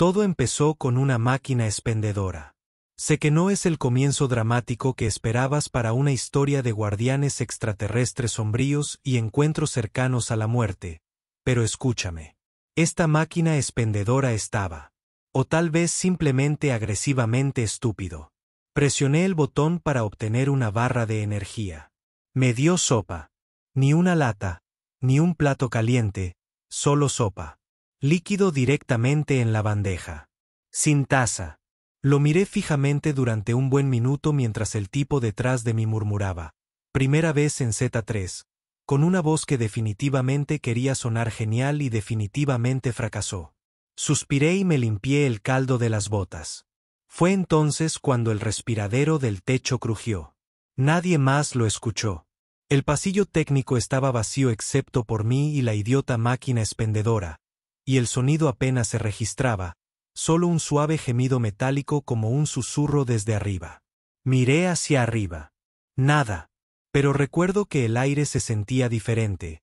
Todo empezó con una máquina expendedora. Sé que no es el comienzo dramático que esperabas para una historia de guardianes extraterrestres sombríos y encuentros cercanos a la muerte, pero escúchame. Esta máquina expendedora estaba, o tal vez simplemente agresivamente estúpido. Presioné el botón para obtener una barra de energía. Me dio sopa. Ni una lata, ni un plato caliente, solo sopa. Líquido directamente en la bandeja. Sin taza. Lo miré fijamente durante un buen minuto mientras el tipo detrás de mí murmuraba. Primera vez en Z3. Con una voz que definitivamente quería sonar genial y definitivamente fracasó. Suspiré y me limpié el caldo de las botas. Fue entonces cuando el respiradero del techo crujió. Nadie más lo escuchó. El pasillo técnico estaba vacío excepto por mí y la idiota máquina expendedora, y el sonido apenas se registraba, solo un suave gemido metálico como un susurro desde arriba. Miré hacia arriba. Nada. Pero recuerdo que el aire se sentía diferente,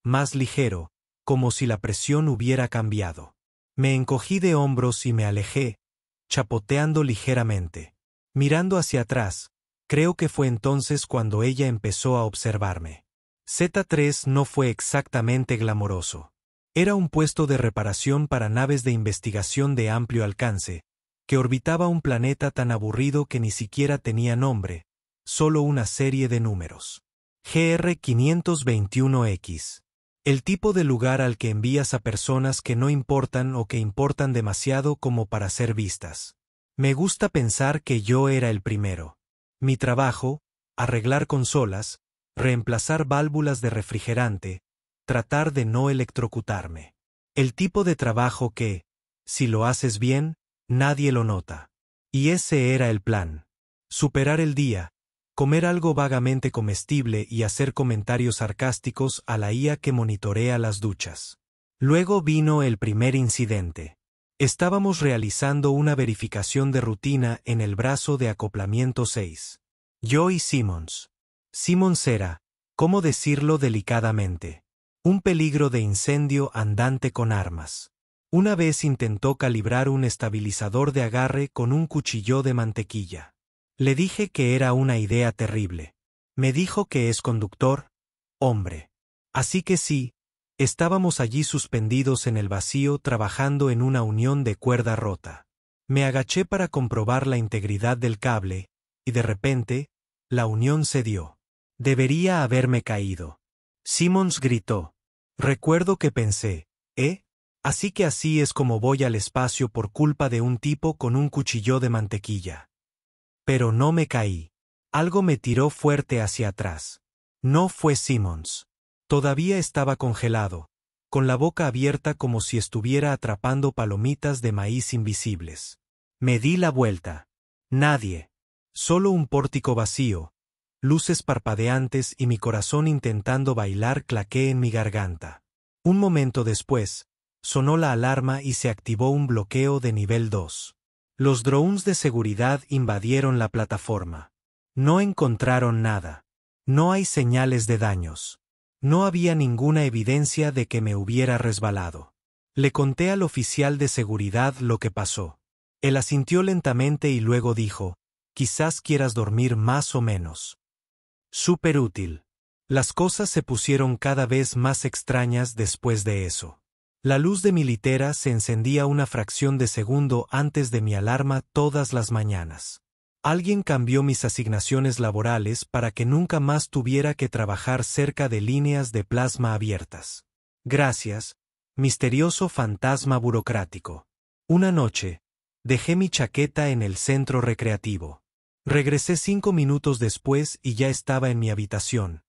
más ligero, como si la presión hubiera cambiado. Me encogí de hombros y me alejé, chapoteando ligeramente. Mirando hacia atrás, creo que fue entonces cuando ella empezó a observarme. Z3 no fue exactamente glamoroso. Era un puesto de reparación para naves de investigación de amplio alcance, que orbitaba un planeta tan aburrido que ni siquiera tenía nombre, solo una serie de números. GR521X. El tipo de lugar al que envías a personas que no importan o que importan demasiado como para ser vistas. Me gusta pensar que yo era el primero. Mi trabajo, arreglar consolas, reemplazar válvulas de refrigerante, tratar de no electrocutarme. El tipo de trabajo que, si lo haces bien, nadie lo nota. Y ese era el plan. Superar el día, comer algo vagamente comestible y hacer comentarios sarcásticos a la IA que monitorea las duchas. Luego vino el primer incidente. Estábamos realizando una verificación de rutina en el brazo de acoplamiento 6. Yo y Simmons. Simmons era, ¿cómo decirlo delicadamente? Un peligro de incendio andante con armas. Una vez intentó calibrar un estabilizador de agarre con un cuchillo de mantequilla. Le dije que era una idea terrible. Me dijo que es conductor, hombre. Así que sí, estábamos allí suspendidos en el vacío trabajando en una unión de cuerda rota. Me agaché para comprobar la integridad del cable, y de repente, la unión cedió. Debería haberme caído. Simmons gritó. Recuerdo que pensé, así que así es como voy al espacio por culpa de un tipo con un cuchillo de mantequilla. Pero no me caí. Algo me tiró fuerte hacia atrás. No fue Simmons. Todavía estaba congelado, con la boca abierta como si estuviera atrapando palomitas de maíz invisibles. Me di la vuelta. Nadie. Solo un pórtico vacío, luces parpadeantes y mi corazón intentando bailar claqué en mi garganta. Un momento después, sonó la alarma y se activó un bloqueo de nivel 2. Los drones de seguridad invadieron la plataforma. No encontraron nada. No hay señales de daños. No había ninguna evidencia de que me hubiera resbalado. Le conté al oficial de seguridad lo que pasó. Él asintió lentamente y luego dijo, quizás quieras dormir más o menos. Súper útil. Las cosas se pusieron cada vez más extrañas después de eso. La luz de mi litera se encendía una fracción de segundo antes de mi alarma todas las mañanas. Alguien cambió mis asignaciones laborales para que nunca más tuviera que trabajar cerca de líneas de plasma abiertas. Gracias, misterioso fantasma burocrático. Una noche, dejé mi chaqueta en el centro recreativo. Regresé 5 minutos después y ya estaba en mi habitación,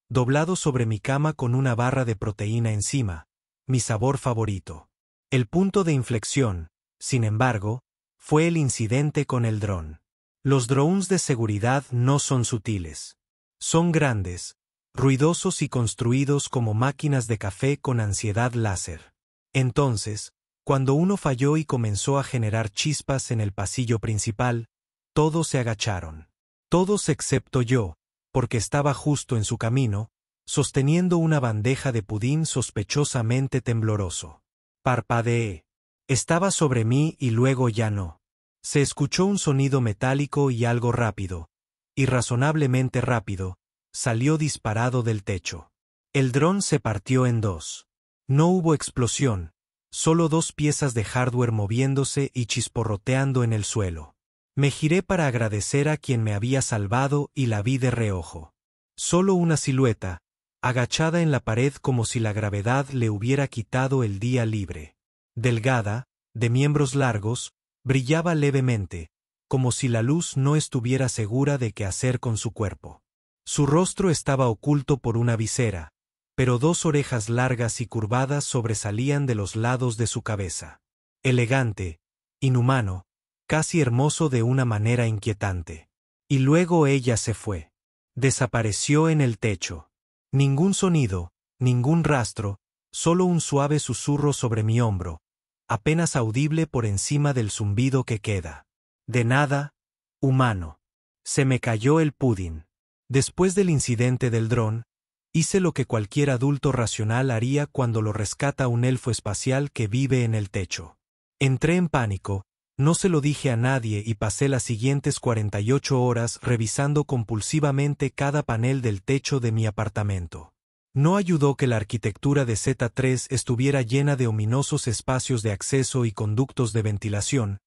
doblado sobre mi cama con una barra de proteína encima, mi sabor favorito. El punto de inflexión, sin embargo, fue el incidente con el dron. Los drones de seguridad no son sutiles. Son grandes, ruidosos y construidos como máquinas de café con ansiedad láser. Entonces, cuando uno falló y comenzó a generar chispas en el pasillo principal, todos se agacharon. Todos excepto yo, porque estaba justo en su camino, sosteniendo una bandeja de pudín sospechosamente tembloroso. Parpadeé. Estaba sobre mí y luego ya no. Se escuchó un sonido metálico y algo rápido, irrazonablemente rápido, salió disparado del techo. El dron se partió en dos. No hubo explosión, solo dos piezas de hardware moviéndose y chisporroteando en el suelo. Me giré para agradecer a quien me había salvado y la vi de reojo. Solo una silueta, agachada en la pared como si la gravedad le hubiera quitado el día libre. Delgada, de miembros largos, brillaba levemente, como si la luz no estuviera segura de qué hacer con su cuerpo. Su rostro estaba oculto por una visera, pero dos orejas largas y curvadas sobresalían de los lados de su cabeza. Elegante, inhumano, casi hermoso de una manera inquietante. Y luego ella se fue. Desapareció en el techo. Ningún sonido, ningún rastro, solo un suave susurro sobre mi hombro, apenas audible por encima del zumbido que queda. De nada, humano. Se me cayó el pudding. Después del incidente del dron, hice lo que cualquier adulto racional haría cuando lo rescata un elfo espacial que vive en el techo. Entré en pánico, no se lo dije a nadie y pasé las siguientes 48 horas revisando compulsivamente cada panel del techo de mi apartamento. No ayudó que la arquitectura de Z3 estuviera llena de ominosos espacios de acceso y conductos de ventilación,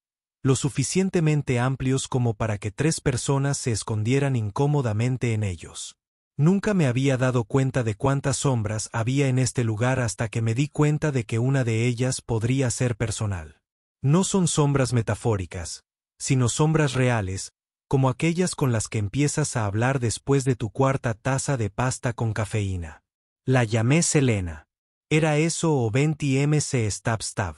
lo suficientemente amplios como para que 3 personas se escondieran incómodamente en ellos. Nunca me había dado cuenta de cuántas sombras había en este lugar hasta que me di cuenta de que una de ellas podría ser personal. No son sombras metafóricas, sino sombras reales, como aquellas con las que empiezas a hablar después de tu cuarta taza de pasta con cafeína. La llamé Selena. Era eso o Venti MC Stab Stab.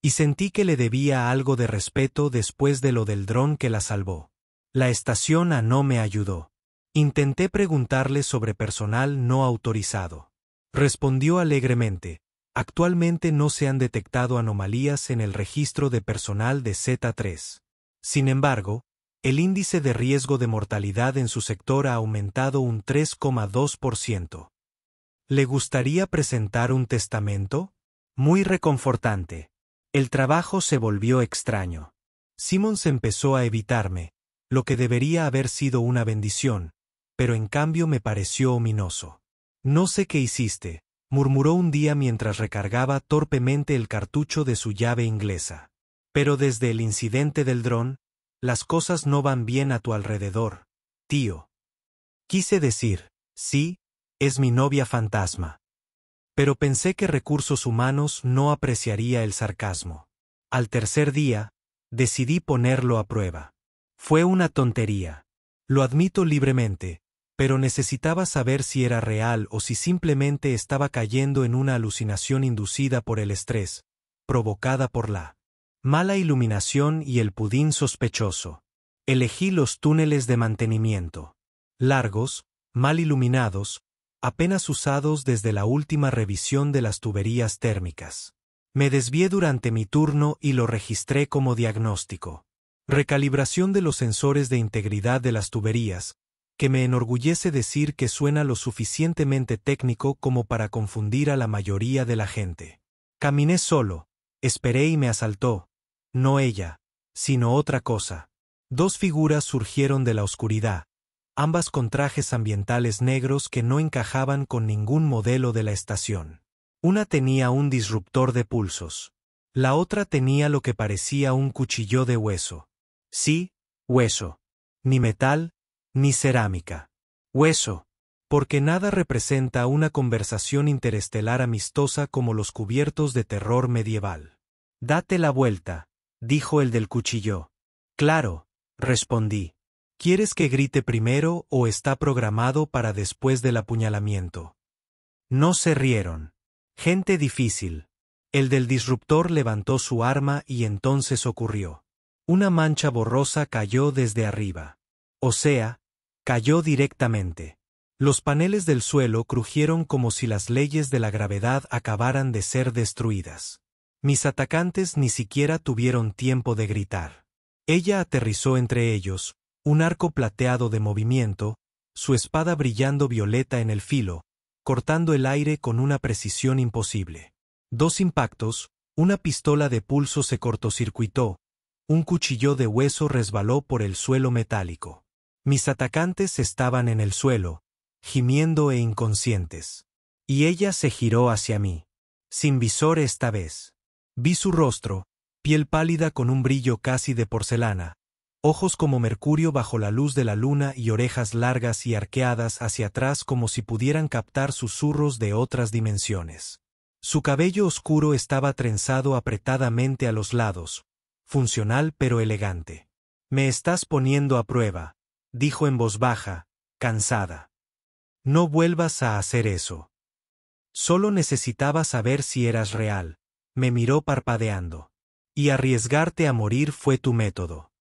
Y sentí que le debía algo de respeto después de lo del dron que la salvó. La estación A no me ayudó. Intenté preguntarle sobre personal no autorizado. Respondió alegremente. Actualmente no se han detectado anomalías en el registro de personal de Z3. Sin embargo, el índice de riesgo de mortalidad en su sector ha aumentado un 3,2%. ¿Le gustaría presentar un testamento? Muy reconfortante. El trabajo se volvió extraño. Simmons empezó a evitarme, lo que debería haber sido una bendición, pero en cambio me pareció ominoso. No sé qué hiciste, murmuró un día mientras recargaba torpemente el cartucho de su llave inglesa. Pero desde el incidente del dron, las cosas no van bien a tu alrededor, tío. Quise decir, sí, es mi novia fantasma. Pero pensé que recursos humanos no apreciaría el sarcasmo. Al tercer día, decidí ponerlo a prueba. Fue una tontería. Lo admito libremente, pero necesitaba saber si era real o si simplemente estaba cayendo en una alucinación inducida por el estrés, provocada por la mala iluminación y el pudín sospechoso. Elegí los túneles de mantenimiento. Largos, mal iluminados, apenas usados desde la última revisión de las tuberías térmicas. Me desvié durante mi turno y lo registré como diagnóstico. Recalibración de los sensores de integridad de las tuberías, que me enorgullece decir que suena lo suficientemente técnico como para confundir a la mayoría de la gente. Caminé solo, esperé y me asaltó, no ella, sino otra cosa. Dos figuras surgieron de la oscuridad, ambas con trajes ambientales negros que no encajaban con ningún modelo de la estación. Una tenía un disruptor de pulsos. La otra tenía lo que parecía un cuchillo de hueso. Sí, hueso. Ni metal, ni cerámica. Hueso. Porque nada representa una conversación interestelar amistosa como los cubiertos de terror medieval. Date la vuelta, dijo el del cuchillo. Claro, respondí. ¿Quieres que grite primero o está programado para después del apuñalamiento? No se rieron. Gente difícil. El del disruptor levantó su arma y entonces ocurrió. Una mancha borrosa cayó desde arriba. O sea, cayó directamente. Los paneles del suelo crujieron como si las leyes de la gravedad acabaran de ser destruidas. Mis atacantes ni siquiera tuvieron tiempo de gritar. Ella aterrizó entre ellos, un arco plateado de movimiento, su espada brillando violeta en el filo, cortando el aire con una precisión imposible. 2 impactos, Una pistola de pulso se cortocircuitó, un cuchillo de hueso resbaló por el suelo metálico. Mis atacantes estaban en el suelo, gimiendo e inconscientes. Y ella se giró hacia mí. Sin visor esta vez. Vi su rostro, piel pálida con un brillo casi de porcelana, ojos como mercurio bajo la luz de la luna y orejas largas y arqueadas hacia atrás como si pudieran captar susurros de otras dimensiones. Su cabello oscuro estaba trenzado apretadamente a los lados, funcional pero elegante. «Me estás poniendo a prueba», dijo en voz baja, cansada. «No vuelvas a hacer eso. Solo necesitaba saber si eras real», me miró parpadeando. «Y arriesgarte a morir fue tu método».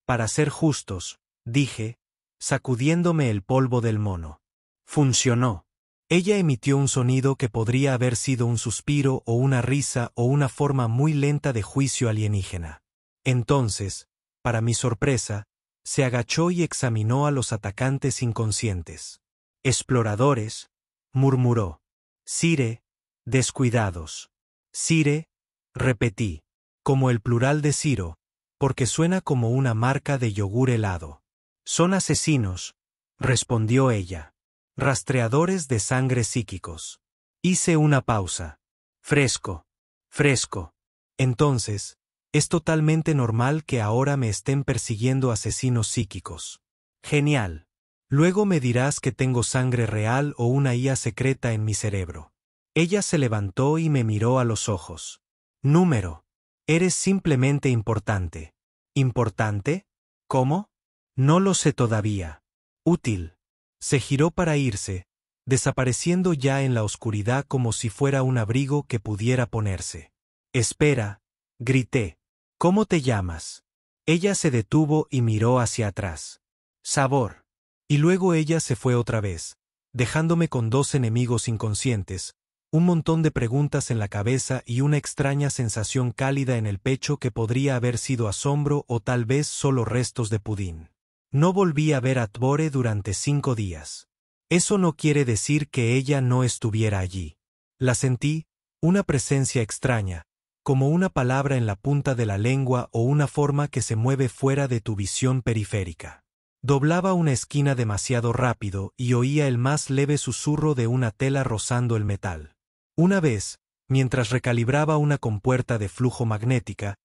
«Para ser justos», dije, sacudiéndome el polvo del mono. «Funcionó». Ella emitió un sonido que podría haber sido un suspiro o una risa o una forma muy lenta de juicio alienígena. Entonces, para mi sorpresa, se agachó y examinó a los atacantes inconscientes. «Exploradores», murmuró. «Sire, descuidados». «Sire», repetí, como el plural de Ciro, porque suena como una marca de yogur helado. «Son asesinos», respondió ella. «Rastreadores de sangre psíquicos». Hice una pausa. «Fresco. Fresco. Entonces, es totalmente normal que ahora me estén persiguiendo asesinos psíquicos. Genial. Luego me dirás que tengo sangre real o una IA secreta en mi cerebro». Ella se levantó y me miró a los ojos. «Número. Eres simplemente importante». «¿Importante? ¿Cómo?» «No lo sé todavía». «Útil». Se giró para irse, desapareciendo ya en la oscuridad como si fuera un abrigo que pudiera ponerse. «Espera», grité. «¿Cómo te llamas?» Ella se detuvo y miró hacia atrás. «Sabor». Y luego ella se fue otra vez, dejándome con 2 enemigos inconscientes, un montón de preguntas en la cabeza y una extraña sensación cálida en el pecho que podría haber sido asombro o tal vez solo restos de pudín. No volví a ver a Tvore durante 5 días. Eso no quiere decir que ella no estuviera allí. La sentí, una presencia extraña, como una palabra en la punta de la lengua o una forma que se mueve fuera de tu visión periférica. Doblaba una esquina demasiado rápido y oía el más leve susurro de una tela rozando el metal. Una vez, mientras recalibraba una compuerta de flujo magnética,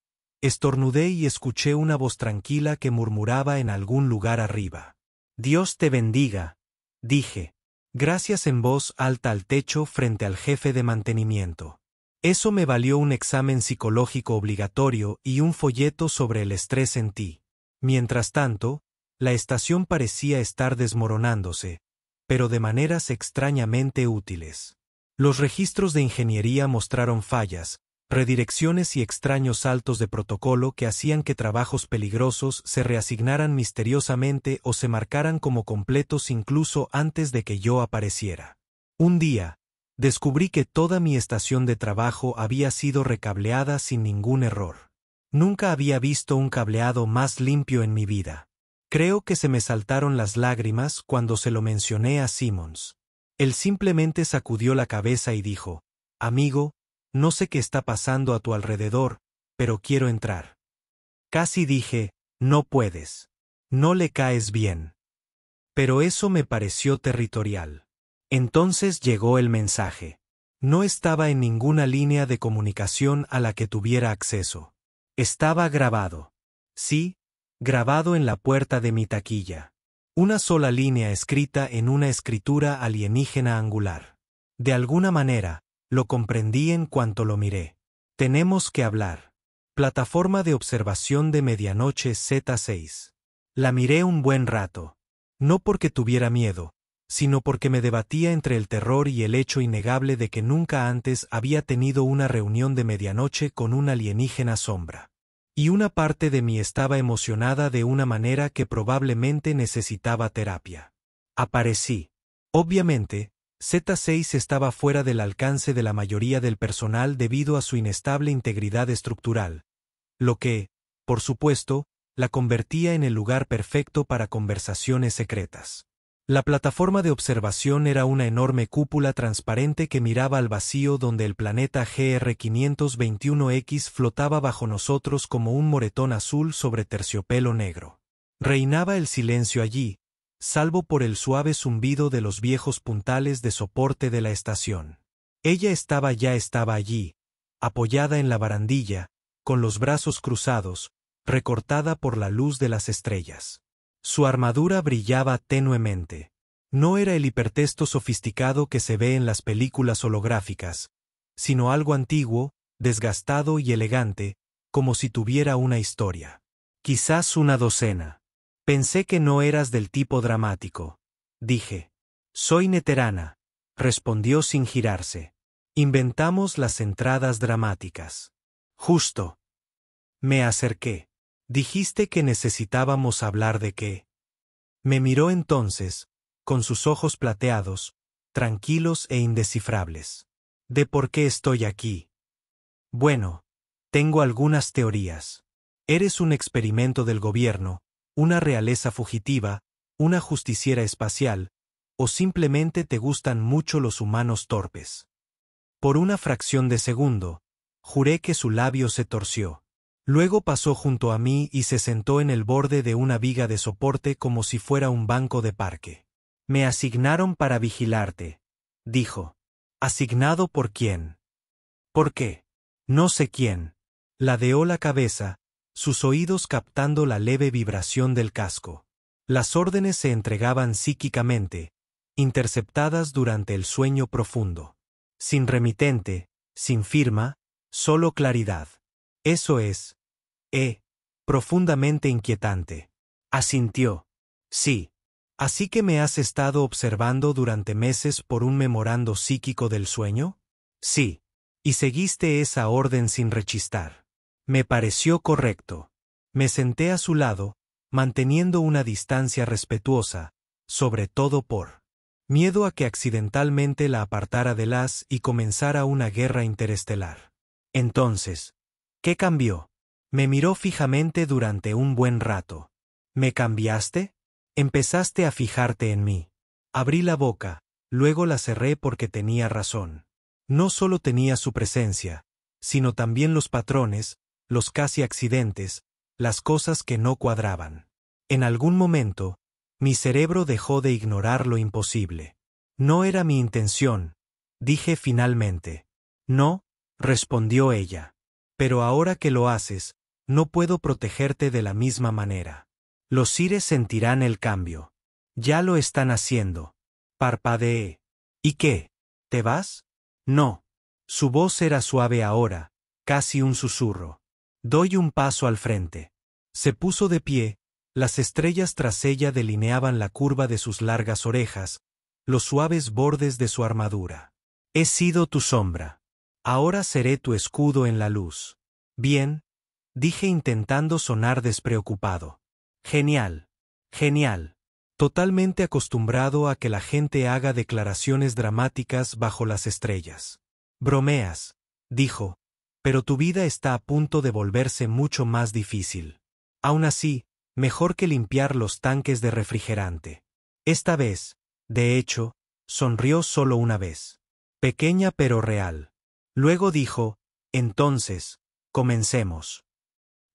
estornudé y escuché una voz tranquila que murmuraba en algún lugar arriba. «Dios te bendiga», dije. Gracias en voz alta al techo frente al jefe de mantenimiento. Eso me valió un examen psicológico obligatorio y un folleto sobre el estrés en ti. Mientras tanto, la estación parecía estar desmoronándose, pero de maneras extrañamente útiles. Los registros de ingeniería mostraron fallas, redirecciones y extraños saltos de protocolo que hacían que trabajos peligrosos se reasignaran misteriosamente o se marcaran como completos incluso antes de que yo apareciera. Un día, descubrí que toda mi estación de trabajo había sido recableada sin ningún error. Nunca había visto un cableado más limpio en mi vida. Creo que se me saltaron las lágrimas cuando se lo mencioné a Simmons. Él simplemente sacudió la cabeza y dijo: «Amigo, no sé qué está pasando a tu alrededor, pero quiero entrar». Casi dije: «No puedes. No le caes bien». Pero eso me pareció territorial. Entonces llegó el mensaje. No estaba en ninguna línea de comunicación a la que tuviera acceso. Estaba grabado. Sí, grabado en la puerta de mi taquilla. Una sola línea escrita en una escritura alienígena angular. De alguna manera, lo comprendí en cuanto lo miré. «Tenemos que hablar». Plataforma de observación de medianoche Z6. La miré un buen rato. No porque tuviera miedo, sino porque me debatía entre el terror y el hecho innegable de que nunca antes había tenido una reunión de medianoche con una alienígena sombra. Y una parte de mí estaba emocionada de una manera que probablemente necesitaba terapia. Aparecí. Obviamente, Z6 estaba fuera del alcance de la mayoría del personal debido a su inestable integridad estructural, lo que, por supuesto, la convertía en el lugar perfecto para conversaciones secretas. La plataforma de observación era una enorme cúpula transparente que miraba al vacío donde el planeta GR521X flotaba bajo nosotros como un moretón azul sobre terciopelo negro. Reinaba el silencio allí, salvo por el suave zumbido de los viejos puntales de soporte de la estación. Ella estaba allí, apoyada en la barandilla, con los brazos cruzados, recortada por la luz de las estrellas. Su armadura brillaba tenuemente. No era el hipertexto sofisticado que se ve en las películas holográficas, sino algo antiguo, desgastado y elegante, como si tuviera una historia. Quizás una docena. Pensé que no eras del tipo dramático. Dije. Soy neterana, respondió sin girarse. Inventamos las entradas dramáticas. Justo. Me acerqué. Dijiste que necesitábamos hablar de qué. Me miró entonces, con sus ojos plateados, tranquilos e indescifrables. ¿De por qué estoy aquí? Bueno, tengo algunas teorías. Eres un experimento del gobierno, una realeza fugitiva, una justiciera espacial, o simplemente te gustan mucho los humanos torpes. Por una fracción de segundo, juré que su labio se torció. Luego pasó junto a mí y se sentó en el borde de una viga de soporte como si fuera un banco de parque. Me asignaron para vigilarte, dijo. ¿Asignado por quién? ¿Por qué? No sé quién. Ladeó la cabeza, sus oídos captando la leve vibración del casco. Las órdenes se entregaban psíquicamente, interceptadas durante el sueño profundo. Sin remitente, sin firma, solo claridad. Eso es, profundamente inquietante. Asintió. Sí. ¿Así que me has estado observando durante meses por un memorando psíquico del sueño? Sí. Y seguiste esa orden sin rechistar. Me pareció correcto. Me senté a su lado, manteniendo una distancia respetuosa, sobre todo por miedo a que accidentalmente la apartara de las y comenzara una guerra interestelar. Entonces, ¿qué cambió? Me miró fijamente durante un buen rato. ¿Me cambiaste? Empezaste a fijarte en mí. Abrí la boca, luego la cerré porque tenía razón. No solo tenía su presencia, sino también los patrones, los casi accidentes, las cosas que no cuadraban. En algún momento, mi cerebro dejó de ignorar lo imposible. No era mi intención, dije finalmente. No, respondió ella. Pero ahora que lo haces, no puedo protegerte de la misma manera. Los seres sentirán el cambio. Ya lo están haciendo. Parpadeé. ¿Y qué? ¿Te vas? No. Su voz era suave ahora, casi un susurro. Doy un paso al frente. Se puso de pie, las estrellas tras ella delineaban la curva de sus largas orejas, los suaves bordes de su armadura. He sido tu sombra. Ahora seré tu escudo en la luz. Bien, dije intentando sonar despreocupado. Genial. Genial. Totalmente acostumbrado a que la gente haga declaraciones dramáticas bajo las estrellas. Bromeas, dijo, pero tu vida está a punto de volverse mucho más difícil. Aún así, mejor que limpiar los tanques de refrigerante. Esta vez, de hecho, sonrió solo una vez. Pequeña pero real. Luego dijo, entonces, comencemos.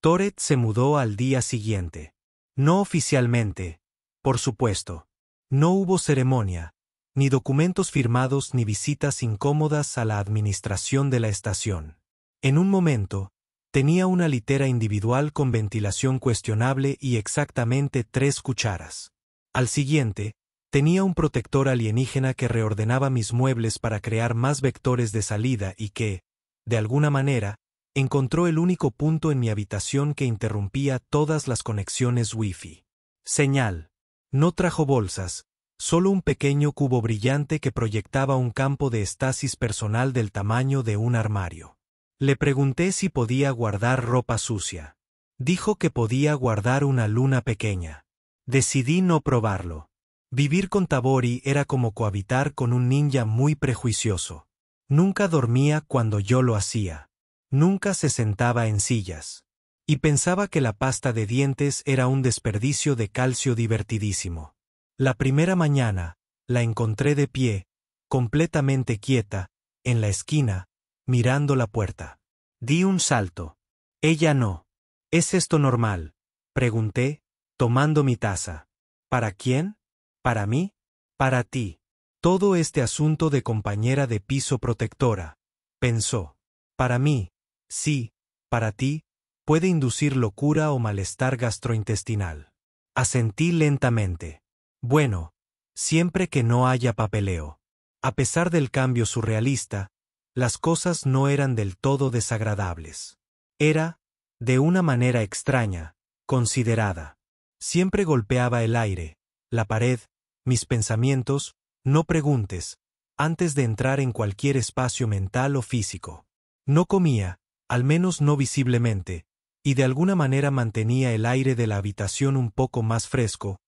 Toret se mudó al día siguiente. No oficialmente, por supuesto. No hubo ceremonia, ni documentos firmados ni visitas incómodas a la administración de la estación. En un momento, tenía una litera individual con ventilación cuestionable y exactamente 3 cucharas. Al siguiente, tenía un protector alienígena que reordenaba mis muebles para crear más vectores de salida y que, de alguna manera, encontró el único punto en mi habitación que interrumpía todas las conexiones Wi-Fi. Señal. No trajo bolsas, solo un pequeño cubo brillante que proyectaba un campo de estasis personal del tamaño de un armario. Le pregunté si podía guardar ropa sucia. Dijo que podía guardar una luna pequeña. Decidí no probarlo. Vivir con Tabori era como cohabitar con un ninja muy prejuicioso. Nunca dormía cuando yo lo hacía. Nunca se sentaba en sillas. Y pensaba que la pasta de dientes era un desperdicio de calcio divertidísimo. La primera mañana, la encontré de pie, completamente quieta, en la esquina, mirando la puerta. Di un salto. Ella no. ¿Es esto normal?, pregunté, tomando mi taza. ¿Para quién? ¿Para mí? Para ti. Todo este asunto de compañera de piso protectora, pensó. Para mí, sí, para ti, puede inducir locura o malestar gastrointestinal. Asentí lentamente. Bueno, siempre que no haya papeleo. A pesar del cambio surrealista, las cosas no eran del todo desagradables. Era, de una manera extraña, considerada. Siempre golpeaba el aire, la pared, mis pensamientos, no preguntes, antes de entrar en cualquier espacio mental o físico. No comía, al menos no visiblemente, y de alguna manera mantenía el aire de la habitación un poco más fresco,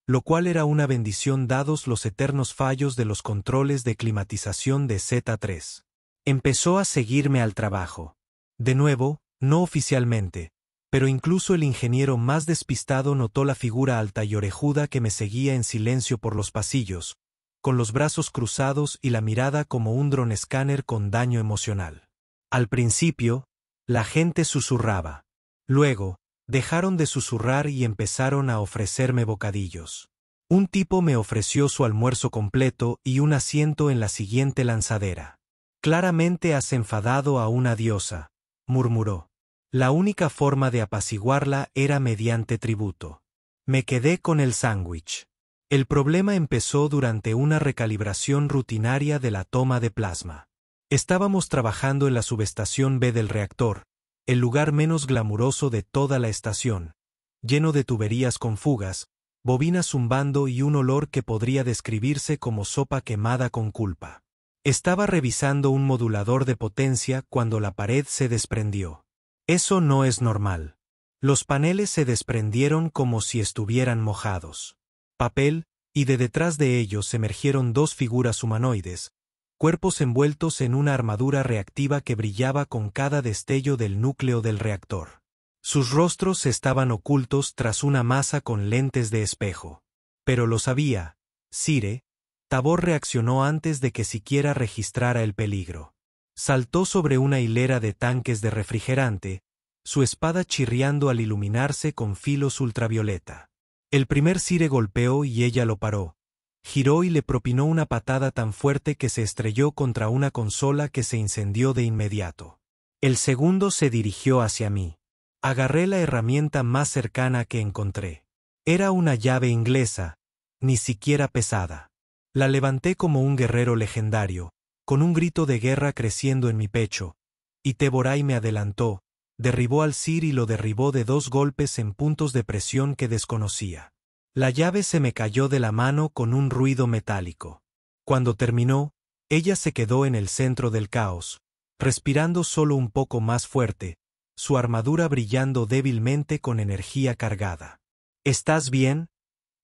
lo cual era una bendición dados los eternos fallos de los controles de climatización de Z3. Empezó a seguirme al trabajo. De nuevo, no oficialmente, pero incluso el ingeniero más despistado notó la figura alta y orejuda que me seguía en silencio por los pasillos, con los brazos cruzados y la mirada como un dron escáner con daño emocional. Al principio, la gente susurraba. Luego, dejaron de susurrar y empezaron a ofrecerme bocadillos. Un tipo me ofreció su almuerzo completo y un asiento en la siguiente lanzadera. Claramente has enfadado a una diosa, murmuró. La única forma de apaciguarla era mediante tributo. Me quedé con el sándwich. El problema empezó durante una recalibración rutinaria de la toma de plasma. Estábamos trabajando en la subestación B del reactor, el lugar menos glamuroso de toda la estación, lleno de tuberías con fugas, bobinas zumbando y un olor que podría describirse como sopa quemada con culpa. Estaba revisando un modulador de potencia cuando la pared se desprendió. Eso no es normal. Los paneles se desprendieron como si estuvieran mojados. Papel, y de detrás de ellos emergieron dos figuras humanoides, cuerpos envueltos en una armadura reactiva que brillaba con cada destello del núcleo del reactor. Sus rostros estaban ocultos tras una masa con lentes de espejo. Pero lo sabía, Sire. Tabor reaccionó antes de que siquiera registrara el peligro. Saltó sobre una hilera de tanques de refrigerante, su espada chirriando al iluminarse con filos ultravioleta. El primer Sire golpeó y ella lo paró. Giró y le propinó una patada tan fuerte que se estrelló contra una consola que se incendió de inmediato. El segundo se dirigió hacia mí. Agarré la herramienta más cercana que encontré. Era una llave inglesa, ni siquiera pesada. La levanté como un guerrero legendario, con un grito de guerra creciendo en mi pecho, y Teborai me adelantó, derribó al Sir y lo derribó de 2 golpes en puntos de presión que desconocía. La llave se me cayó de la mano con un ruido metálico. Cuando terminó, ella se quedó en el centro del caos, respirando solo un poco más fuerte, su armadura brillando débilmente con energía cargada. ¿Estás bien?,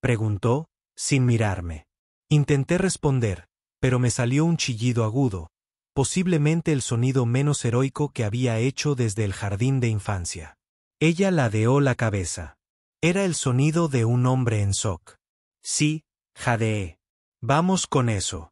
preguntó, sin mirarme. Intenté responder, pero me salió un chillido agudo, posiblemente el sonido menos heroico que había hecho desde el jardín de infancia. Ella ladeó la cabeza. Era el sonido de un hombre en shock. Sí, jadeé. Vamos con eso.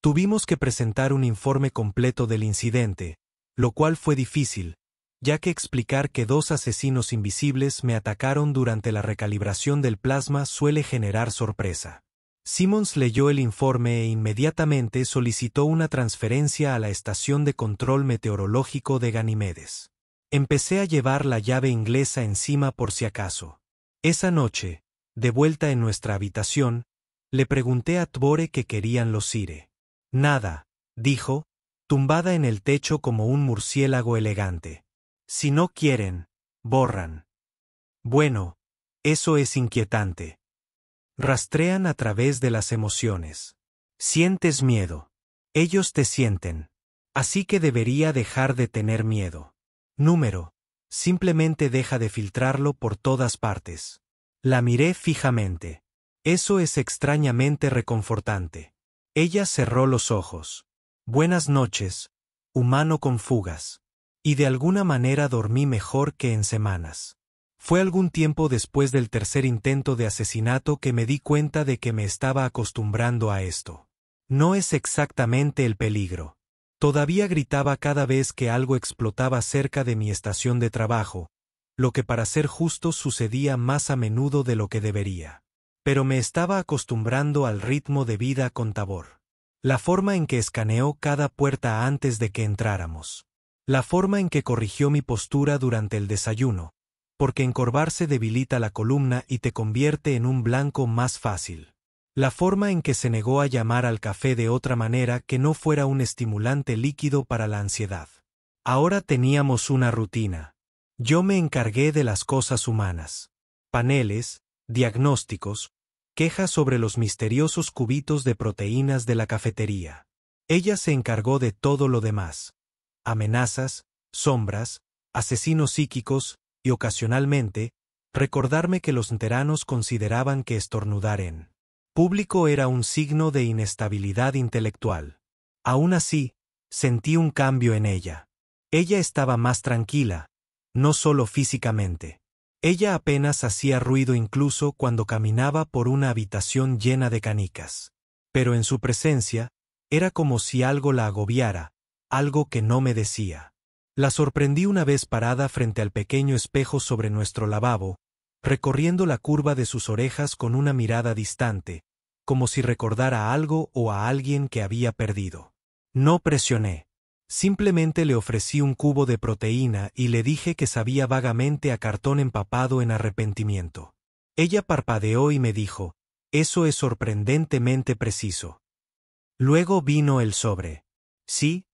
Tuvimos que presentar un informe completo del incidente, lo cual fue difícil, ya que explicar que 2 asesinos invisibles me atacaron durante la recalibración del plasma suele generar sorpresa. Simmons leyó el informe e inmediatamente solicitó una transferencia a la estación de control meteorológico de Ganimedes. Empecé a llevar la llave inglesa encima por si acaso. Esa noche, de vuelta en nuestra habitación, le pregunté a Tbore qué querían los Sire. Nada, dijo, tumbada en el techo como un murciélago elegante. Si no quieren, borran. Bueno, eso es inquietante. Rastrean a través de las emociones. Sientes miedo. Ellos te sienten. Así que debería dejar de tener miedo. Número. Simplemente deja de filtrarlo por todas partes. La miré fijamente. Eso es extrañamente reconfortante. Ella cerró los ojos. Buenas noches, humano con fugas. Y de alguna manera dormí mejor que en semanas. Fue algún tiempo después del tercer intento de asesinato que me di cuenta de que me estaba acostumbrando a esto. No es exactamente el peligro. Todavía gritaba cada vez que algo explotaba cerca de mi estación de trabajo, lo que para ser justo sucedía más a menudo de lo que debería. Pero me estaba acostumbrando al ritmo de vida con Tabor. La forma en que escaneó cada puerta antes de que entráramos. La forma en que corrigió mi postura durante el desayuno, porque encorvarse debilita la columna y te convierte en un blanco más fácil. La forma en que se negó a llamar al café de otra manera que no fuera un estimulante líquido para la ansiedad. Ahora teníamos una rutina. Yo me encargué de las cosas humanas. Paneles, diagnósticos, quejas sobre los misteriosos cubitos de proteínas de la cafetería. Ella se encargó de todo lo demás. Amenazas, sombras, asesinos psíquicos, y ocasionalmente, recordarme que los teranos consideraban que estornudar en público era un signo de inestabilidad intelectual. Aún así, sentí un cambio en ella. Ella estaba más tranquila, no solo físicamente. Ella apenas hacía ruido incluso cuando caminaba por una habitación llena de canicas. Pero en su presencia, era como si algo la agobiara, algo que no me decía. La sorprendí una vez parada frente al pequeño espejo sobre nuestro lavabo, recorriendo la curva de sus orejas con una mirada distante, como si recordara algo o a alguien que había perdido. No presioné. Simplemente le ofrecí un cubo de proteína y le dije que sabía vagamente a cartón empapado en arrepentimiento. Ella parpadeó y me dijo, «Eso es sorprendentemente preciso». Luego vino el sobre. Sí,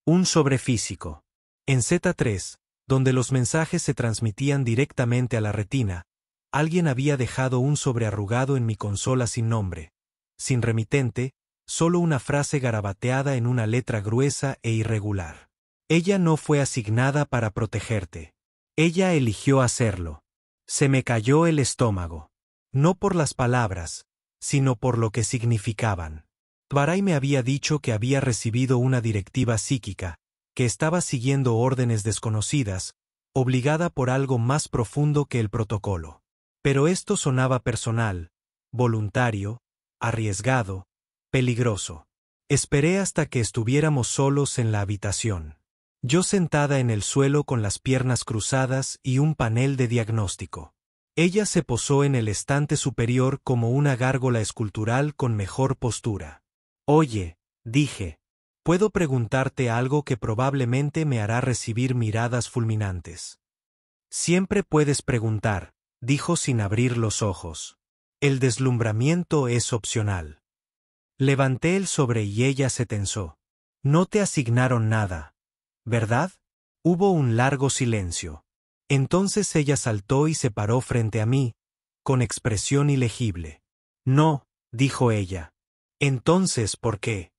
un sobre físico. En Z3, donde los mensajes se transmitían directamente a la retina, alguien había dejado un sobre arrugado en mi consola sin nombre, sin remitente, solo una frase garabateada en una letra gruesa e irregular. Ella no fue asignada para protegerte. Ella eligió hacerlo. Se me cayó el estómago. No por las palabras, sino por lo que significaban. Tvaray me había dicho que había recibido una directiva psíquica, que estaba siguiendo órdenes desconocidas, obligada por algo más profundo que el protocolo. Pero esto sonaba personal, voluntario, arriesgado, peligroso. Esperé hasta que estuviéramos solos en la habitación. Yo sentada en el suelo con las piernas cruzadas y un panel de diagnóstico. Ella se posó en el estante superior como una gárgola escultural con mejor postura. «Oye», dije, «puedo preguntarte algo que probablemente me hará recibir miradas fulminantes». «Siempre puedes preguntar», dijo sin abrir los ojos. «El deslumbramiento es opcional». Levanté el sobre y ella se tensó. «No te asignaron nada, ¿verdad?». Hubo un largo silencio. Entonces ella saltó y se paró frente a mí, con expresión ilegible. «No», dijo ella. «Entonces, ¿por qué?».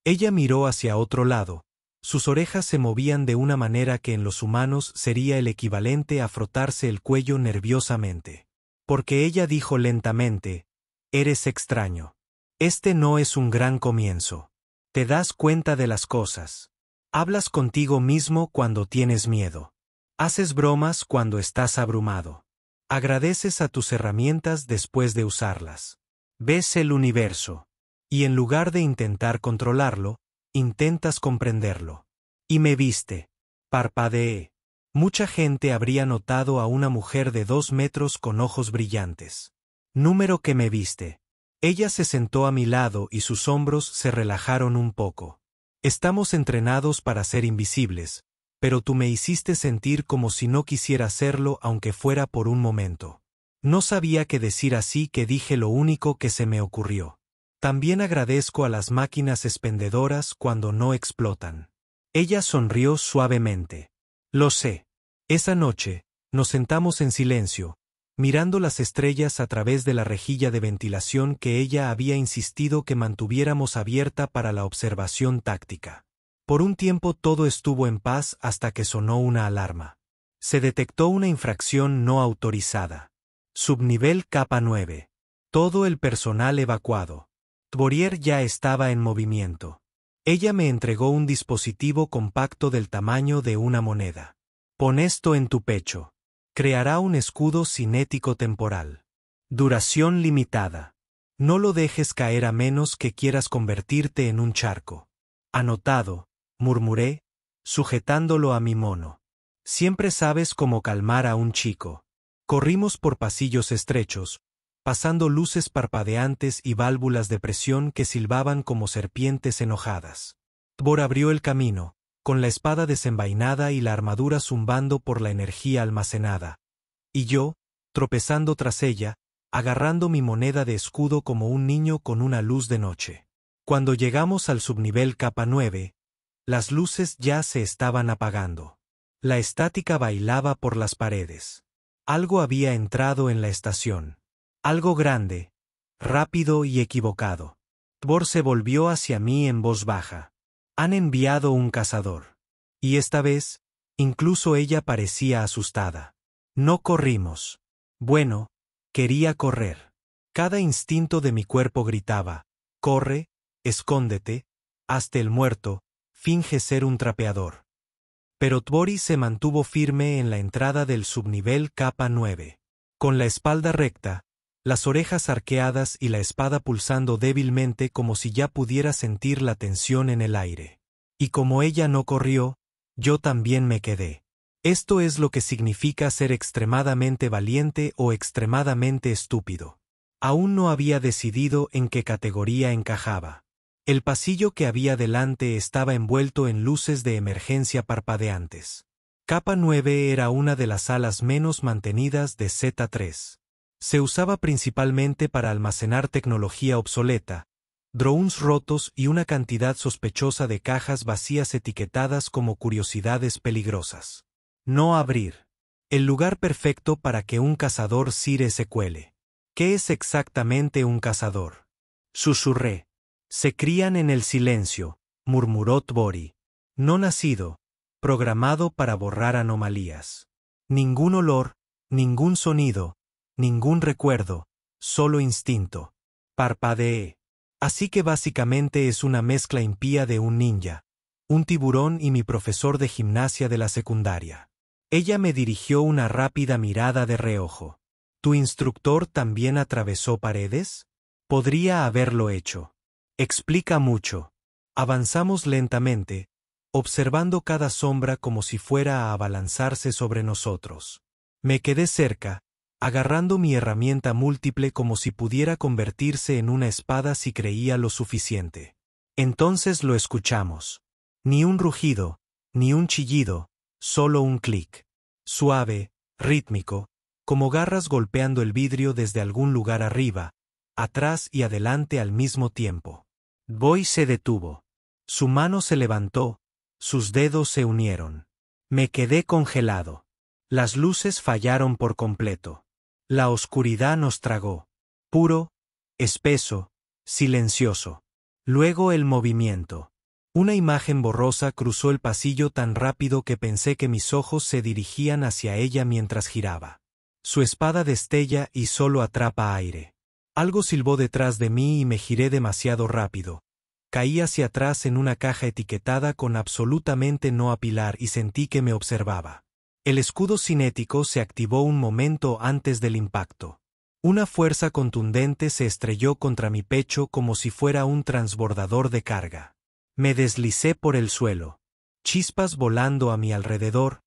Ella miró hacia otro lado. Sus orejas se movían de una manera que en los humanos sería el equivalente a frotarse el cuello nerviosamente. Porque ella dijo lentamente, «Eres extraño. Este no es un gran comienzo. Te das cuenta de las cosas. Hablas contigo mismo cuando tienes miedo. Haces bromas cuando estás abrumado. Agradeces a tus herramientas después de usarlas. Ves el universo. Y en lugar de intentar controlarlo, intentas comprenderlo». Y me viste. Parpadeé. Mucha gente habría notado a una mujer de 2 metros con ojos brillantes. «Número que me viste». Ella se sentó a mi lado y sus hombros se relajaron un poco. «Estamos entrenados para ser invisibles, pero tú me hiciste sentir como si no quisiera hacerlo aunque fuera por un momento». No sabía qué decir, así que dije lo único que se me ocurrió. «También agradezco a las máquinas expendedoras cuando no explotan». Ella sonrió suavemente. «Lo sé». Esa noche, nos sentamos en silencio, mirando las estrellas a través de la rejilla de ventilación que ella había insistido que mantuviéramos abierta para la observación táctica. Por un tiempo todo estuvo en paz hasta que sonó una alarma. Se detectó una infracción no autorizada. Subnivel capa 9. Todo el personal evacuado. Tvorier ya estaba en movimiento. Ella me entregó un dispositivo compacto del tamaño de una moneda. «Pon esto en tu pecho». Creará un escudo cinético temporal. Duración limitada. No lo dejes caer a menos que quieras convertirte en un charco. Anotado, murmuré, sujetándolo a mi mono. Siempre sabes cómo calmar a un chico. Corrimos por pasillos estrechos, pasando luces parpadeantes y válvulas de presión que silbaban como serpientes enojadas. Tvor abrió el camino, con la espada desenvainada y la armadura zumbando por la energía almacenada. Y yo, tropezando tras ella, agarrando mi moneda de escudo como un niño con una luz de noche. Cuando llegamos al subnivel capa 9, las luces ya se estaban apagando. La estática bailaba por las paredes. Algo había entrado en la estación. Algo grande, rápido y equivocado. Tvor se volvió hacia mí en voz baja. Han enviado un cazador. Y esta vez, incluso ella parecía asustada. No corrimos. Bueno, quería correr. Cada instinto de mi cuerpo gritaba: corre, escóndete, hazte el muerto, finge ser un trapeador. Pero Tvori se mantuvo firme en la entrada del subnivel capa 9. Con la espalda recta, las orejas arqueadas y la espada pulsando débilmente como si ya pudiera sentir la tensión en el aire. Y como ella no corrió, yo también me quedé. Esto es lo que significa ser extremadamente valiente o extremadamente estúpido. Aún no había decidido en qué categoría encajaba. El pasillo que había delante estaba envuelto en luces de emergencia parpadeantes. Capa 9 era una de las salas menos mantenidas de Z3. Se usaba principalmente para almacenar tecnología obsoleta, drones rotos y una cantidad sospechosa de cajas vacías etiquetadas como curiosidades peligrosas. No abrir. El lugar perfecto para que un cazador Sire se cuele. ¿Qué es exactamente un cazador? Susurré. Se crían en el silencio, murmuró Tvori. No nacido, programado para borrar anomalías. Ningún olor, ningún sonido, ningún recuerdo, solo instinto. Parpadeé. Así que básicamente es una mezcla impía de un ninja, un tiburón y mi profesor de gimnasia de la secundaria. Ella me dirigió una rápida mirada de reojo. ¿Tu instructor también atravesó paredes? Podría haberlo hecho. Explica mucho. Avanzamos lentamente, observando cada sombra como si fuera a abalanzarse sobre nosotros. Me quedé cerca, agarrando mi herramienta múltiple como si pudiera convertirse en una espada si creía lo suficiente. Entonces lo escuchamos. Ni un rugido, ni un chillido, solo un clic. Suave, rítmico, como garras golpeando el vidrio desde algún lugar arriba, atrás y adelante al mismo tiempo. Boy se detuvo. Su mano se levantó, sus dedos se unieron. Me quedé congelado. Las luces fallaron por completo. La oscuridad nos tragó. Puro, espeso, silencioso. Luego el movimiento. Una imagen borrosa cruzó el pasillo tan rápido que pensé que mis ojos se dirigían hacia ella mientras giraba. Su espada destella y solo atrapa aire. Algo silbó detrás de mí y me giré demasiado rápido. Caí hacia atrás en una caja etiquetada con absolutamente no apilar y sentí que me observaba. El escudo cinético se activó un momento antes del impacto. Una fuerza contundente se estrelló contra mi pecho como si fuera un transbordador de carga. Me deslicé por el suelo. Chispas volando a mi alrededor,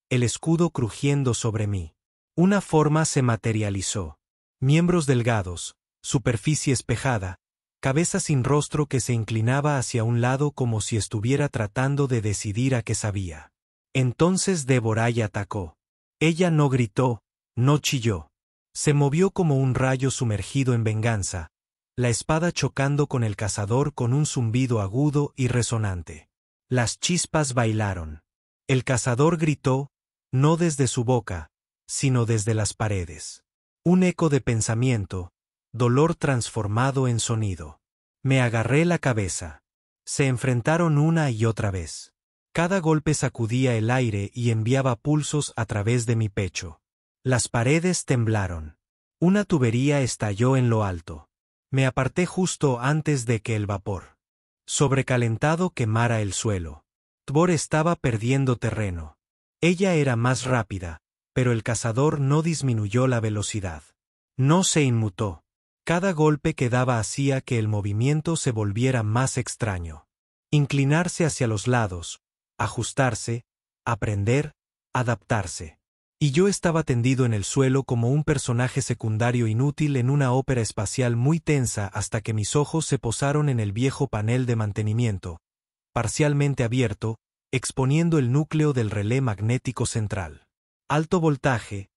el escudo crujiendo sobre mí. Una forma se materializó. Miembros delgados, superficie espejada, cabeza sin rostro que se inclinaba hacia un lado como si estuviera tratando de decidir a qué sabía. Entonces Deborah atacó. Ella no gritó, no chilló. Se movió como un rayo sumergido en venganza, la espada chocando con el cazador con un zumbido agudo y resonante. Las chispas bailaron. El cazador gritó, no desde su boca, sino desde las paredes. Un eco de pensamiento, dolor transformado en sonido. Me agarré la cabeza. Se enfrentaron una y otra vez. Cada golpe sacudía el aire y enviaba pulsos a través de mi pecho. Las paredes temblaron. Una tubería estalló en lo alto. Me aparté justo antes de que el vapor sobrecalentado quemara el suelo. Tvor estaba perdiendo terreno. Ella era más rápida, pero el cazador no disminuyó la velocidad. No se inmutó. Cada golpe que daba hacía que el movimiento se volviera más extraño. Inclinarse hacia los lados, ajustarse, aprender, adaptarse. Y yo estaba tendido en el suelo como un personaje secundario inútil en una ópera espacial muy tensa hasta que mis ojos se posaron en el viejo panel de mantenimiento, parcialmente abierto, exponiendo el núcleo del relé magnético central. Alto voltaje,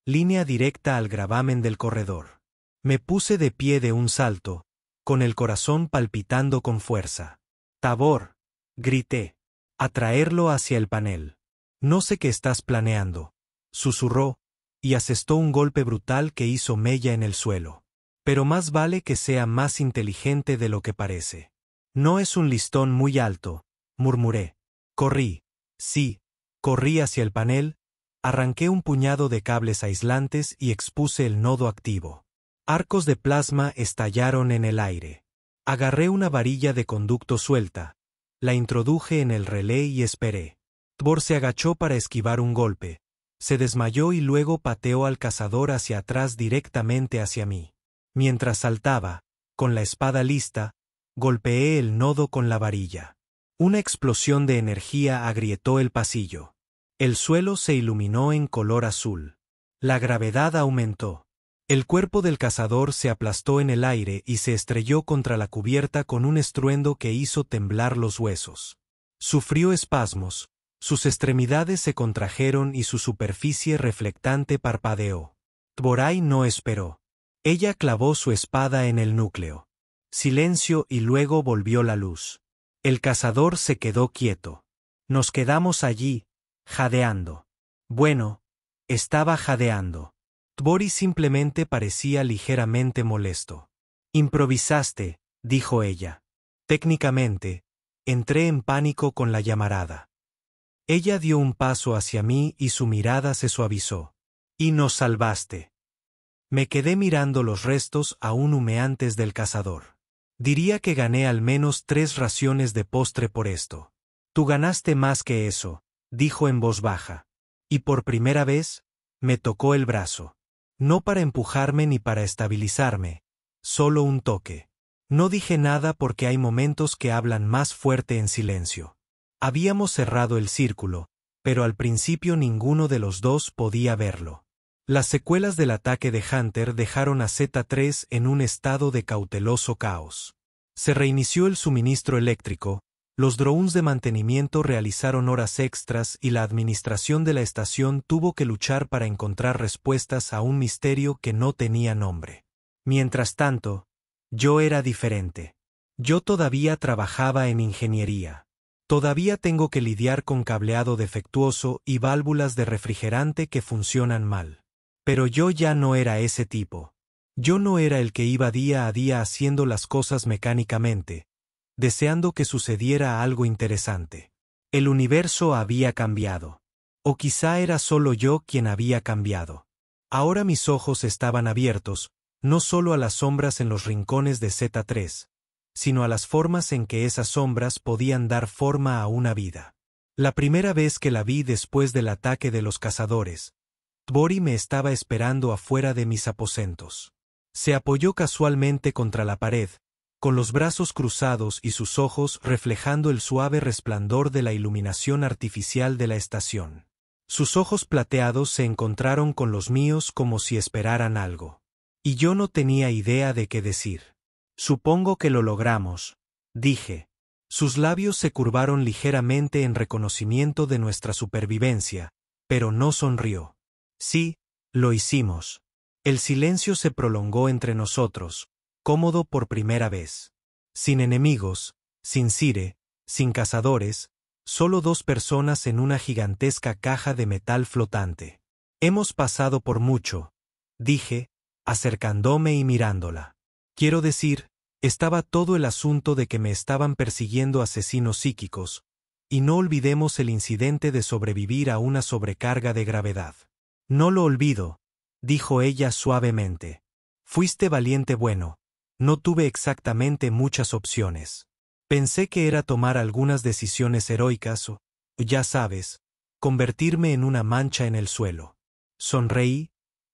línea directa al gravamen del corredor. Me puse de pie de un salto, con el corazón palpitando con fuerza. «Tabor», grité. «Atraerlo hacia el panel. No sé qué estás planeando», susurró, y asestó un golpe brutal que hizo mella en el suelo. «Pero más vale que sea más inteligente de lo que parece». «No es un listón muy alto», murmuré. Corrí. Sí, corrí hacia el panel, arranqué un puñado de cables aislantes y expuse el nodo activo. Arcos de plasma estallaron en el aire. Agarré una varilla de conducto suelta, la introduje en el relé y esperé. Tvor se agachó para esquivar un golpe, se desmayó y luego pateó al cazador hacia atrás directamente hacia mí. Mientras saltaba, con la espada lista, golpeé el nodo con la varilla. Una explosión de energía agrietó el pasillo. El suelo se iluminó en color azul. La gravedad aumentó. El cuerpo del cazador se aplastó en el aire y se estrelló contra la cubierta con un estruendo que hizo temblar los huesos. Sufrió espasmos, sus extremidades se contrajeron y su superficie reflectante parpadeó. Tvoray no esperó. Ella clavó su espada en el núcleo. Silencio y luego volvió la luz. El cazador se quedó quieto. Nos quedamos allí, jadeando. Bueno, estaba jadeando. Tvori simplemente parecía ligeramente molesto. «Improvisaste», dijo ella. Técnicamente, entré en pánico con la llamarada. Ella dio un paso hacia mí y su mirada se suavizó. «Y nos salvaste». Me quedé mirando los restos aún humeantes del cazador. Diría que gané al menos 3 raciones de postre por esto. «Tú ganaste más que eso», dijo en voz baja. Y por primera vez, me tocó el brazo. No para empujarme ni para estabilizarme, solo un toque. No dije nada porque hay momentos que hablan más fuerte en silencio. Habíamos cerrado el círculo, pero al principio ninguno de los dos podía verlo. Las secuelas del ataque de Hunter dejaron a Z3 en un estado de cauteloso caos. Se reinició el suministro eléctrico, los drones de mantenimiento realizaron horas extras y la administración de la estación tuvo que luchar para encontrar respuestas a un misterio que no tenía nombre. Mientras tanto, yo era diferente. Yo todavía trabajaba en ingeniería. Todavía tengo que lidiar con cableado defectuoso y válvulas de refrigerante que funcionan mal. Pero yo ya no era ese tipo. Yo no era el que iba día a día haciendo las cosas mecánicamente, deseando que sucediera algo interesante. El universo había cambiado. O quizá era solo yo quien había cambiado. Ahora mis ojos estaban abiertos, no solo a las sombras en los rincones de Z3, sino a las formas en que esas sombras podían dar forma a una vida. La primera vez que la vi después del ataque de los cazadores, Tvori me estaba esperando afuera de mis aposentos. Se apoyó casualmente contra la pared, con los brazos cruzados y sus ojos reflejando el suave resplandor de la iluminación artificial de la estación. Sus ojos plateados se encontraron con los míos como si esperaran algo. Y yo no tenía idea de qué decir. «Supongo que lo logramos», dije. Sus labios se curvaron ligeramente en reconocimiento de nuestra supervivencia, pero no sonrió. «Sí, lo hicimos». El silencio se prolongó entre nosotros, cómodo por primera vez. Sin enemigos, sin Cire, sin cazadores, solo 2 personas en una gigantesca caja de metal flotante. «Hemos pasado por mucho», dije, acercándome y mirándola. Quiero decir, estaba todo el asunto de que me estaban persiguiendo asesinos psíquicos, y no olvidemos el incidente de sobrevivir a una sobrecarga de gravedad. «No lo olvido», dijo ella suavemente. «Fuiste valiente bueno. No tuve exactamente muchas opciones. Pensé que era tomar algunas decisiones heroicas o, ya sabes, convertirme en una mancha en el suelo. Sonreí,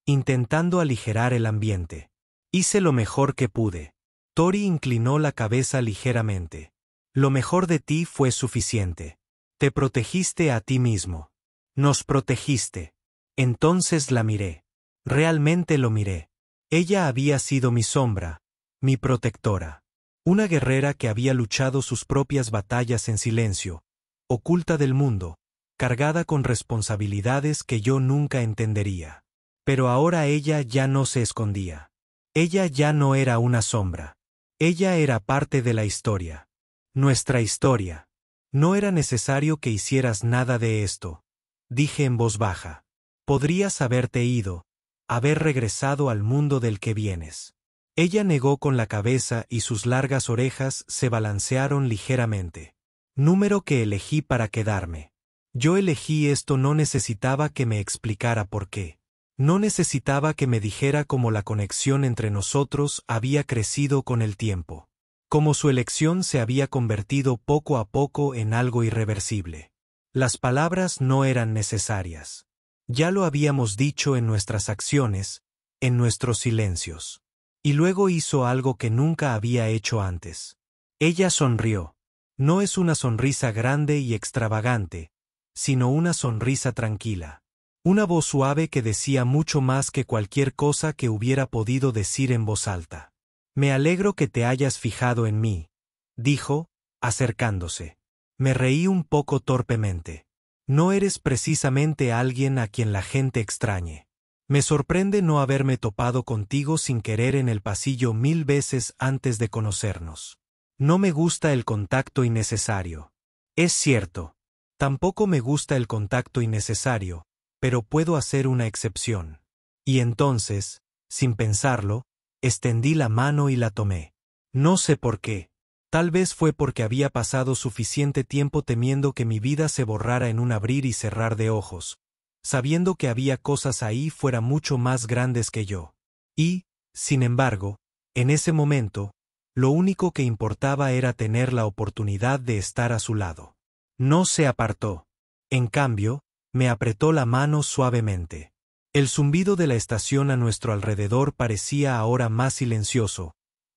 intentando aligerar el ambiente. Hice lo mejor que pude. Tori inclinó la cabeza ligeramente. Lo mejor de ti fue suficiente. Te protegiste a ti mismo. Nos protegiste. Entonces la miré. Realmente lo miré. Ella había sido mi sombra, mi protectora. Una guerrera que había luchado sus propias batallas en silencio, oculta del mundo, cargada con responsabilidades que yo nunca entendería. Pero ahora ella ya no se escondía. Ella ya no era una sombra. Ella era parte de la historia. Nuestra historia. No era necesario que hicieras nada de esto, dije en voz baja. Podrías haberte ido, haber regresado al mundo del que vienes. Ella negó con la cabeza y sus largas orejas se balancearon ligeramente. Número que elegí para quedarme. Yo elegí esto, no necesitaba que me explicara por qué. No necesitaba que me dijera cómo la conexión entre nosotros había crecido con el tiempo. Cómo su elección se había convertido poco a poco en algo irreversible. Las palabras no eran necesarias. Ya lo habíamos dicho en nuestras acciones, en nuestros silencios. Y luego hizo algo que nunca había hecho antes. Ella sonrió. No es una sonrisa grande y extravagante, sino una sonrisa tranquila. Una voz suave que decía mucho más que cualquier cosa que hubiera podido decir en voz alta. Me alegro que te hayas fijado en mí, dijo, acercándose. Me reí un poco torpemente. No eres precisamente alguien a quien la gente extrañe. Me sorprende no haberme topado contigo sin querer en el pasillo 1000 veces antes de conocernos. No me gusta el contacto innecesario. Es cierto. Tampoco me gusta el contacto innecesario, pero puedo hacer una excepción. Y entonces, sin pensarlo, extendí la mano y la tomé. No sé por qué. Tal vez fue porque había pasado suficiente tiempo temiendo que mi vida se borrara en un abrir y cerrar de ojos, sabiendo que había cosas ahí fuera mucho más grandes que yo. Y, sin embargo, en ese momento, lo único que importaba era tener la oportunidad de estar a su lado. No se apartó. En cambio, me apretó la mano suavemente. El zumbido de la estación a nuestro alrededor parecía ahora más silencioso,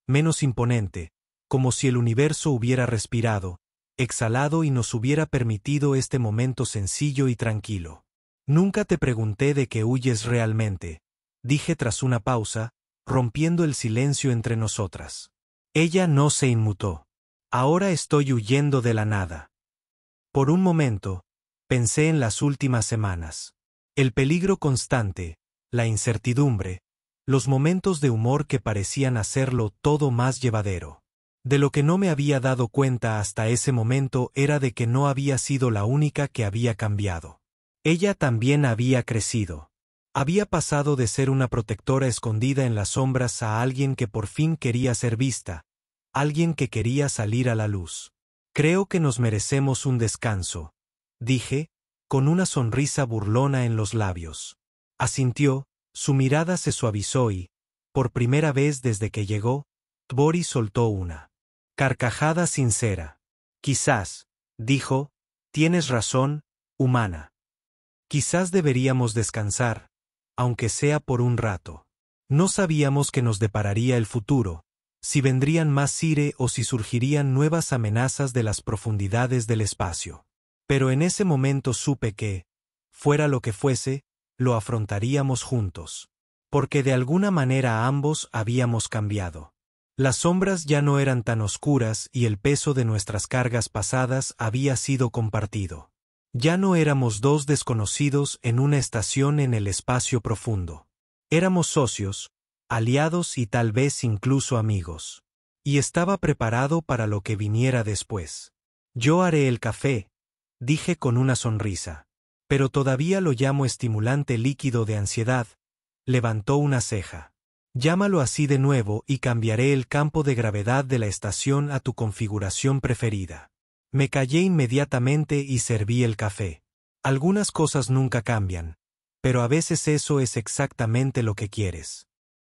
menos imponente, como si el universo hubiera respirado, exhalado y nos hubiera permitido este momento sencillo y tranquilo. Nunca te pregunté de qué huyes realmente, dije tras una pausa, rompiendo el silencio entre nosotras. Ella no se inmutó. Ahora estoy huyendo de la nada. Por un momento, pensé en las últimas semanas. El peligro constante, la incertidumbre, los momentos de humor que parecían hacerlo todo más llevadero. De lo que no me había dado cuenta hasta ese momento era de que no había sido la única que había cambiado. Ella también había crecido. Había pasado de ser una protectora escondida en las sombras a alguien que por fin quería ser vista, alguien que quería salir a la luz. Creo que nos merecemos un descanso, dije, con una sonrisa burlona en los labios. Asintió, su mirada se suavizó y, por primera vez desde que llegó, Tori soltó una carcajada sincera. Quizás, dijo, tienes razón, humana. Quizás deberíamos descansar, aunque sea por un rato. No sabíamos qué nos depararía el futuro, si vendrían más Sire o si surgirían nuevas amenazas de las profundidades del espacio. Pero en ese momento supe que, fuera lo que fuese, lo afrontaríamos juntos. Porque de alguna manera ambos habíamos cambiado. Las sombras ya no eran tan oscuras y el peso de nuestras cargas pasadas había sido compartido. Ya no éramos dos desconocidos en una estación en el espacio profundo. Éramos socios, aliados y tal vez incluso amigos. Y estaba preparado para lo que viniera después. Yo haré el café, dije con una sonrisa. Pero todavía lo llamo estimulante líquido de ansiedad. Levantó una ceja. Llámalo así de nuevo y cambiaré el campo de gravedad de la estación a tu configuración preferida. Me callé inmediatamente y serví el café. Algunas cosas nunca cambian, pero a veces eso es exactamente lo que quieres.